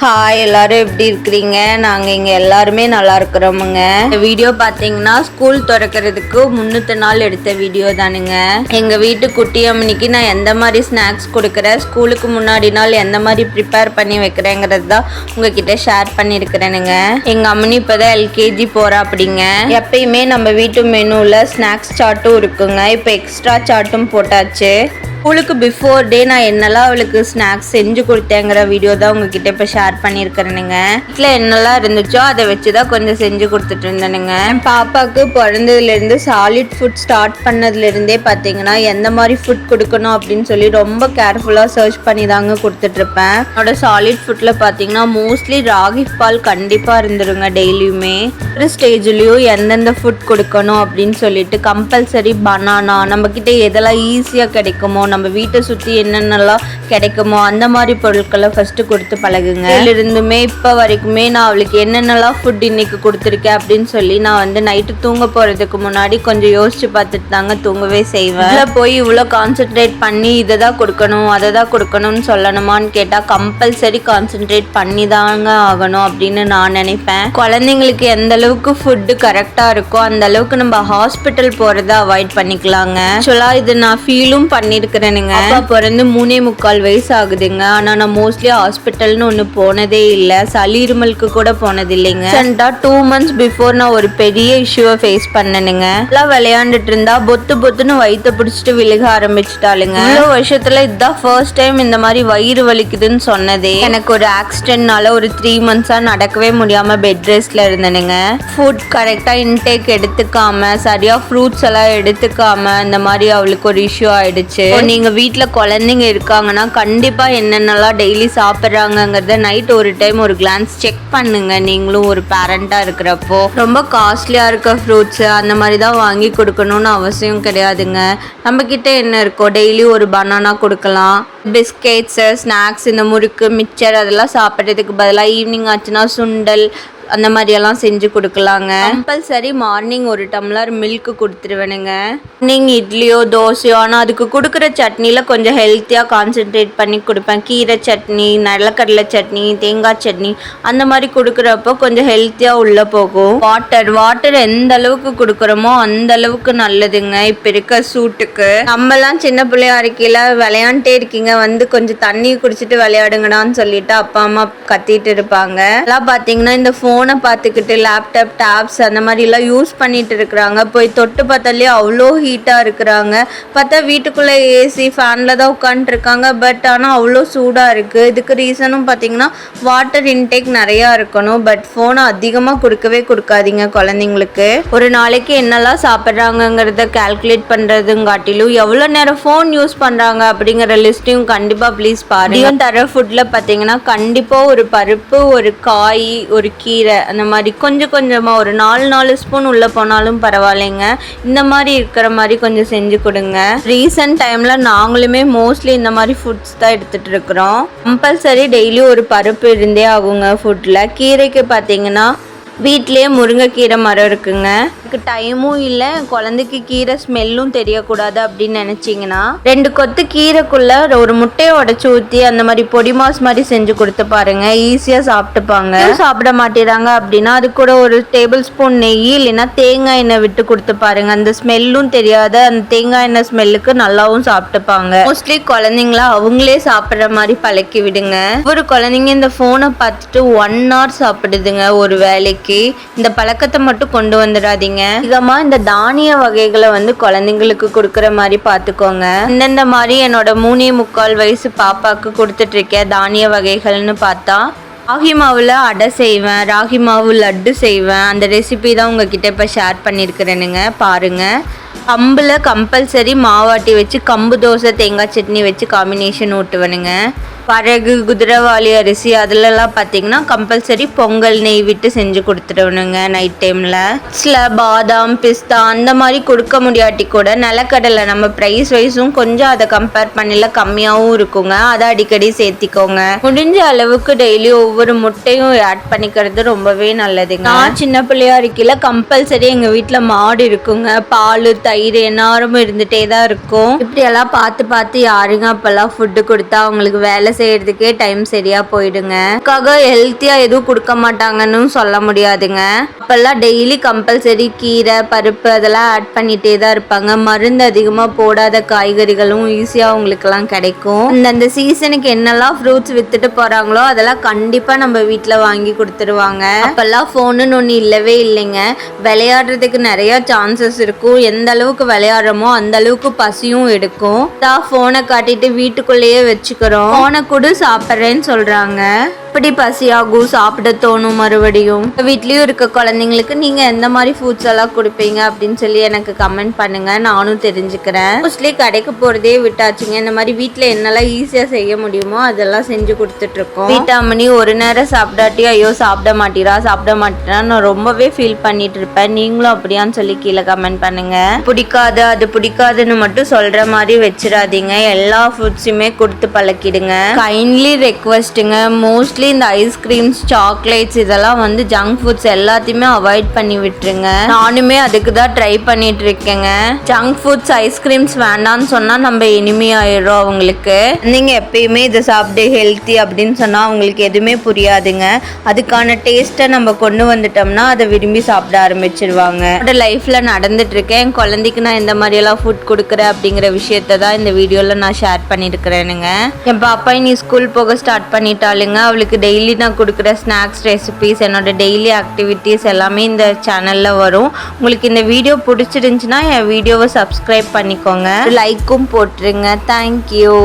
Hi, எல்லாரும் எப்படி இருக்கிறீங்க? நாங்கள் இங்கே எல்லாருமே நல்லா இருக்கிறோமுங்க. இந்த வீடியோ பார்த்தீங்கன்னா ஸ்கூல் திறக்கிறதுக்கு முன்னூத்த நாள் எடுத்த வீடியோ தானுங்க. எங்கள் வீட்டு குட்டி அம்மனிக்கு நான் எந்த மாதிரி ஸ்நாக்ஸ் கொடுக்குறேன், ஸ்கூலுக்கு முன்னாடி நாள் எந்த மாதிரி ப்ரிப்பேர் பண்ணி வைக்கிறேங்கிறது தான் உங்ககிட்ட ஷேர் பண்ணியிருக்கிறேனுங்க. எங்கள் அம்மனி இப்போ தான் எல்கேஜி போகிறா அப்படிங்க. எப்பயுமே நம்ம வீட்டு மெனுவில் ஸ்நாக்ஸ் சார்ட்டும் இருக்குங்க. இப்போ எக்ஸ்ட்ரா சார்ட்டும் போட்டாச்சு. ஸ்கூலுக்கு பிஃபோர் டே நான் என்னெல்லாம் அவளுக்கு ஸ்நாக்ஸ் செஞ்சு கொடுத்தேங்கிற வீடியோ தான் உங்ககிட்ட இப்போ ஷேர் பண்ணியிருக்கிறேனுங்க. வீட்டில் என்னெல்லாம் இருந்துச்சோ அதை வச்சு தான் கொஞ்சம் செஞ்சு கொடுத்துட்டு இருந்தேனுங்க. பாப்பாவுக்கு பிறந்ததுலேருந்து சாலிட் ஃபுட் ஸ்டார்ட் பண்ணதுலேருந்தே பார்த்தீங்கன்னா எந்த மாதிரி ஃபுட் கொடுக்கணும் அப்படின்னு சொல்லி ரொம்ப கேர்ஃபுல்லாக சர்ச் பண்ணி தாங்க கொடுத்துட்ருப்பேன். என்னோட சாலிட் ஃபுட்டில் பார்த்தீங்கன்னா மோஸ்ட்லி ராகி பால் கண்டிப்பாக இருந்துருங்க. டெய்லியுமே ஒரு ஸ்டேஜ்லேயும் எந்தெந்த ஃபுட் கொடுக்கணும் அப்படின்னு சொல்லிட்டு கம்பல்சரி பனானா, நம்மக்கிட்ட எதெல்லாம் ஈஸியாக கிடைக்குமோ, நம்ம வீட்டை சுற்றி என்னென்னலாம் கிடைக்குமோ அந்த மாதிரி பொருட்களை ஃபஸ்ட்டு கொடுத்து பழகுங்க. இதுலேருந்துமே இப்போ வரைக்குமே நான் அவளுக்கு என்னென்னலாம் ஃபுட் இன்னைக்கு கொடுத்துருக்கேன் அப்படின்னு சொல்லி நான் வந்து நைட்டு தூங்க போகிறதுக்கு முன்னாடி கொஞ்சம் யோசிச்சு பார்த்துட்டு தாங்க தூங்கவே செய்வேன். இதில் போய் இவ்வளோ கான்சென்ட்ரேட் பண்ணி இதை தான் கொடுக்கணும் அதை தான் கொடுக்கணும்னு சொல்லணுமான்னு கேட்டால் கம்பல்சரி கான்சென்ட்ரேட் பண்ணி தாங்க ஆகணும் அப்படின்னு நான் நினைப்பேன். குழந்தைங்களுக்கு எந்த அளவுக்கு ஃபுட்டு கரெக்டாக இருக்கோ அந்த அளவுக்கு நம்ம ஹாஸ்பிட்டல் போகிறத அவாய்ட் பண்ணிக்கலாங்க. ஆக்சுவலாக இது நான் ஃபீலும் பண்ணியிருக்கிறேன். அப்பா பிறந்து 3.25 வயசு ஆகுதுங்க. ஆனா நான் மோஸ்ட்லி ஹாஸ்பிட்டல்னு ஒண்ணு போனதே இல்லை. சளி இருமலுக்கு கூட போனது இல்லைங்க. 2 months பிஃபோர் நான் ஒரு பெரிய இஷ்யூவை ஃபேஸ் பண்ணனுங்க. எல்லாம் விளையாண்டுட்டு இருந்தா பொத்து பொத்துன்னு வயிற்ற பிடிச்சிட்டு விழுக ஆரம்பிச்சுட்டாளுங்க. இவ்வளோ வருஷத்துல இதுதான் ஃபர்ஸ்ட் டைம் இந்த மாதிரி வயிறு வலிக்குதுன்னு சொன்னதே. எனக்கு ஒரு ஆக்சிடென்ட்னால ஒரு 3 months நடக்கவே முடியாம பெட் ரெஸ்ட்ல இருந்தேனுங்க. ஃபுட் கரெக்டா இன்டேக் எடுத்துக்காம, சரியா ஃப்ரூட்ஸ் எல்லாம் எடுத்துக்காம இந்த மாதிரி அவளுக்கு ஒரு இஷ்யூ ஆயிடுச்சு. நீங்க வீட்டுல குழந்தைங்க இருக்காங்கன்னா கண்டிப்பா என்னென்னலாம் டெய்லி சாப்பிட்றாங்கிறத நைட் ஒரு டைம் ஒரு கிளான்ஸ் செக் பண்ணுங்க. நீங்களும் ஒரு பேரண்டா இருக்கிறப்போ ரொம்ப காஸ்ட்லியா இருக்க ஃப்ரூட்ஸ் அந்த மாதிரி தான் வாங்கி கொடுக்கணும்னு அவசியம் கிடையாதுங்க. நம்ம கிட்ட என்ன இருக்கோ டெய்லி ஒரு பனானா கொடுக்கலாம். பிஸ்கெட்ஸ், ஸ்நாக்ஸ், இந்த முறுக்கு, மிக்சர் அதெல்லாம் சாப்பிட்றதுக்கு பதிலாக ஈவினிங் ஆச்சுன்னா சுண்டல் அந்த மாதிரியெல்லாம் செஞ்சு கொடுக்கலாங்க. கம்பல்சரி மார்னிங் ஒரு டம்ளர் மில்க் கொடுத்துருவேனுங்க. நீங்கள் இட்லியோ தோசையோ, ஆனால் அதுக்கு கொடுக்குற சட்னியில் கொஞ்சம் ஹெல்த்தியாக கான்சென்ட்ரேட் பண்ணி கொடுப்பேன். கீரை சட்னி, நிலக்கடலை சட்னி, தேங்காய் சட்னி அந்த மாதிரி கொடுக்குறப்போ கொஞ்சம் ஹெல்த்தியாக உள்ளே போகும். வாட்டர் எந்த அளவுக்கு கொடுக்குறோமோ அந்த அளவுக்கு நல்லதுங்க. இப்போ இருக்க சூட்டுக்கு நம்மலாம் சின்ன பிள்ளையா இருக்கையில் விளையாண்டே இருக்கீங்க, வந்து கொஞ்சம் தண்ணி குடிச்சிட்டு விளையாடுங்கடான்னு சொல்லிட்டு அப்பா அம்மா கத்திட்டு இருப்பாங்க. எல்லாம் பார்த்தீங்கன்னா இந்த ஃபோனை பார்த்துக்கிட்டு லேப்டாப், டேப்ஸ் அந்த மாதிரிலாம் யூஸ் பண்ணிட்டு இருக்கிறாங்க. போய் தொட்டு பார்த்தாலே அவ்வளோ ஹீட்டாக இருக்கிறாங்க. பார்த்தா வீட்டுக்குள்ளே ஏசி ஃபேனில் தான் உட்காந்துருக்காங்க. பட் ஆனால் அவ்வளோ சூடாக இருக்குது. இதுக்கு ரீசனும் பார்த்தீங்கன்னா வாட்டர் இன்டேக் நிறையா இருக்கணும். பட் ஃபோனை அதிகமாக கொடுக்கவே கொடுக்காதீங்க குழந்தைங்களுக்கு. ஒரு நாளைக்கு என்னெல்லாம் சாப்பிட்றாங்கங்கிறத கால்குலேட் பண்ணுறதுங்காட்டிலும் எவ்வளோ நேரம் ஃபோன் யூஸ் பண்ணுறாங்க அப்படிங்கிற லிஸ்ட்டையும் கண்டிப்பாக ப்ளீஸ் பாருங்க. தர ஃபுட்டில் பார்த்தீங்கன்னா கண்டிப்பாக ஒரு பருப்பு, ஒரு காய், ஒரு கீரை அந்த மாதிரி கொஞ்சம் கொஞ்சமாக ஒரு 4 ஸ்பூன் உள்ள போனாலும் பரவாயில்லைங்க. இந்த மாதிரி இருக்கிற மாதிரி கொஞ்சம் செஞ்சு கொடுங்க. ரீசன்ட் டைம்ல நாங்களுமே மோஸ்ட்லி இந்த மாதிரி ஃபுட்ஸ் தான் எடுத்துட்டு இருக்கிறோம். கம்பல்சரி டெய்லி ஒரு பருப்பு இருந்தே ஆகுங்க ஃபுட்ல. கீரைக்கு பார்த்தீங்கன்னா வீட்லேயே முருங்கைக்கீரை மரம் இருக்குங்க. எனக்கு டைமும் இல்லை, குழந்தைக்கு கீரை ஸ்மெல்லும் தெரியக்கூடாது அப்படின்னு நினச்சிங்கன்னா 2 கொத்து கீரைக்குள்ளே ஒரு முட்டையை உடச்சி ஊற்றி அந்த மாதிரி பொடி மாஸ் மாதிரி செஞ்சு கொடுத்து பாருங்க. ஈஸியாக சாப்பிட்டுப்பாங்க. சாப்பிட மாட்டேறாங்க அப்படின்னா அது கூட ஒரு டேபிள் ஸ்பூன் நெய் இல்லைன்னா தேங்காய் எண்ணெய் விட்டு கொடுத்து பாருங்க. அந்த ஸ்மெல்லும் தெரியாத அந்த தேங்காய் எண்ணெய் ஸ்மெல்லுக்கு நல்லாவும் சாப்பிட்டுப்பாங்க. மோஸ்ட்லி குழந்தைங்களா அவங்களே சாப்பிட்ற மாதிரி பழக்கி விடுங்க. ஒரு குழந்தைங்க இந்த ஃபோனை பார்த்துட்டு 1 hour சாப்பிடுதுங்க ஒரு வேலைக்கு. இந்த பழக்கத்தை மட்டும் கொண்டு வந்துடாதீங்க. அதிகமா இந்த தானிய வகைகளை வந்து குழந்தைங்களுக்கு கொடுக்குற மாதிரி பார்த்துக்கோங்க. இந்தந்த மாதிரி என்னோட 3.25 வயசு பாப்பாவுக்கு கொடுத்துட்டு இருக்கேன் தானிய வகைகள்னு பார்த்தா ராகி மாவில் அடை செய்வேன், ராகி மாவு லட்டு செய்வேன். அந்த ரெசிபி தான் உங்ககிட்ட இப்போ ஷேர் பண்ணியிருக்கிறேனுங்க. பாருங்கள். கம்பில் கம்பல்சரி மாவாட்டி வச்சு கம்பு தோசை, தேங்காய் சட்னி வச்சு காம்பினேஷன் ஊட்டுவேனுங்க. வரகு, குதிரைவாளி அரிசி அதிலெல்லாம் பார்த்தீங்கன்னா கம்பல்சரி பொங்கல் நெய் விட்டு செஞ்சு கொடுத்துடணுங்க நைட் டைமில். பாதாம், பிஸ்தா அந்த மாதிரி கொடுக்க முடியாட்டி கூட நிலக்கடலை நம்ம ப்ரைஸ் வைஸும் கொஞ்சம் அதை கம்பேர் பண்ணல கம்மியாகவும் இருக்குங்க. அதை அடிக்கடி சேர்த்திக்கோங்க. முடிஞ்ச அளவுக்கு டெய்லி ஒவ்வொரு முட்டையும் ஆட் பண்ணிக்கிறது ரொம்பவே நல்லதுங்க. நான் சின்ன பிள்ளையா இருக்கையில் கம்பல்சரி எங்கள் வீட்டில் மாடு இருக்குங்க. பால், தயிர் எந்நேரமும் இருந்துகிட்டே தான் இருக்கும். இப்படியெல்லாம் பார்த்து பார்த்து யாருங்க அப்போல்லாம் ஃபுட்டு கொடுத்தா அவங்களுக்கு வேலை செய்கிறதுக்கே டைம் சரியாக போயிடுங்க. அதுக்காக ஹெல்த்தியாக எதுவும் கொடுக்க மாட்டாங்கன்னு சொல்ல முடியாதுங்க. அப்போல்லாம் டெய்லி கம்பல்சரி கீரை பருப்பு அதெல்லாம் ஆட் பண்ணிகிட்டே தான் இருப்பாங்க. மருந்து அதிகமாக போடாத காய்கறிகளும் ஈஸியாக அவங்களுக்கெல்லாம் கிடைக்கும். அந்தந்த சீசனுக்கு என்னெல்லாம் ஃப்ரூட்ஸ் வித்துட்டு போகிறாங்களோ அதெல்லாம் கண்டிப்பாக நம்ம வீட்டில் வாங்கி கொடுத்துருவாங்க. அப்போல்லாம் ஃபோனுன்னு ஒன்று இல்லவே இல்லைங்க. விளையாடுறதுக்கு நிறைய சான்சஸ் இருக்கும். எந்த அளவுக்கு விளையாடுறோமோ அந்த அளவுக்கு பசியும் எடுக்கும். ஃபோனை காட்டிட்டு வீட்டுக்குள்ளேயே வச்சுக்கிறோம். ஃபோனை கூட சாப்பிட்றேன்னு சொல்றாங்க. இப்படி பசியாகும், சாப்பிட தோணும் மறுபடியும். வீட்லயும் இருக்க குழந்தைங்களுக்கு நீங்க எந்த மாதிரி ஃபுட்ஸ் எல்லாம் கொடுப்பீங்க அப்படின்னு சொல்லி எனக்கு கமெண்ட் பண்ணுங்க, நானும் தெரிஞ்சுக்கிறேன். மோஸ்ட்லி கடைக்கு போறதே விட்டாச்சுங்க. இந்த மாதிரி வீட்டுல என்னெல்லாம் ஈஸியா செய்ய முடியுமோ அதெல்லாம் செஞ்சு கொடுத்துட்டு இருக்கோம். வீட்டாமணி ஒரு நேரம் சாப்பிடாட்டி ஐயோ சாப்பிட மாட்டேறா நான் ரொம்பவே ஃபீல் பண்ணிட்டு இருப்பேன். நீங்களும் அப்படியான்னு சொல்லி கீழே கமெண்ட் பண்ணுங்க. பிடிக்காது அது பிடிக்காதுன்னு மட்டும் சொல்ற மாதிரி வச்சிடாதீங்க. எல்லா ஃபுட்ஸுமே கொடுத்து பழக்கிடுங்க. கைண்ட்லி ரெக்வஸ்ட்டுங்க, மோஸ்ட்லி இந்த ஐஸ்கிரீம்ஸ் சாக்லேட்ஸ் இதெல்லாம் வந்து ஜங்க் ஃபுட்ஸ் எல்லாத்தையுமே அவாய்ட் பண்ணி விட்டுருங்க. நானுமே அதுக்கு தான் ட்ரை பண்ணிட்டு இருக்கேங்க. ஜங்க் ஃபுட்ஸ் ஐஸ்கிரீம்ஸ் வேண்டாம்னு சொன்னா நம்ம எனிமி ஆயிடும் அவங்களுக்கு. நீங்க எப்பயுமே இதை சாப்பிட்டு ஹெல்த்தி அப்படின்னு சொன்னா அவங்களுக்கு எதுவுமே புரியாதுங்க. அதுக்கான டேஸ்ட்டை நம்ம கொண்டு வந்துட்டோம்னா அதை விரும்பி சாப்பிட ஆரம்பிச்சிருவாங்க. என்னோட லைஃப்ல நடந்துட்டு இருக்கேன். என் குழந்தைக்கு நான் இந்த மாதிரி எல்லாம் ஃபுட் கொடுக்குறேன் அப்படிங்கிற விஷயத்த தான் இந்த வீடியோல நான் ஷேர் பண்ணிருக்கிறேனுங்க. என் பாப்பா நீ ஸ்கூல் போக ஸ்டார்ட் பண்ணிட்டாளுங்க. அவளுக்கு டெய்லி நான் கொடுக்குற ஸ்நாக்ஸ் ரெசிபிஸ் என்னோட டெய்லி ஆக்டிவிட்டீஸ் எல்லாமே இந்த சேனலில் வரும். உங்களுக்கு இந்த வீடியோ பிடிச்சிருந்துச்சுன்னா என் வீடியோவை சப்ஸ்கிரைப் பண்ணிக்கோங்க, லைக்கும் போட்டுருங்க. தேங்க்யூ.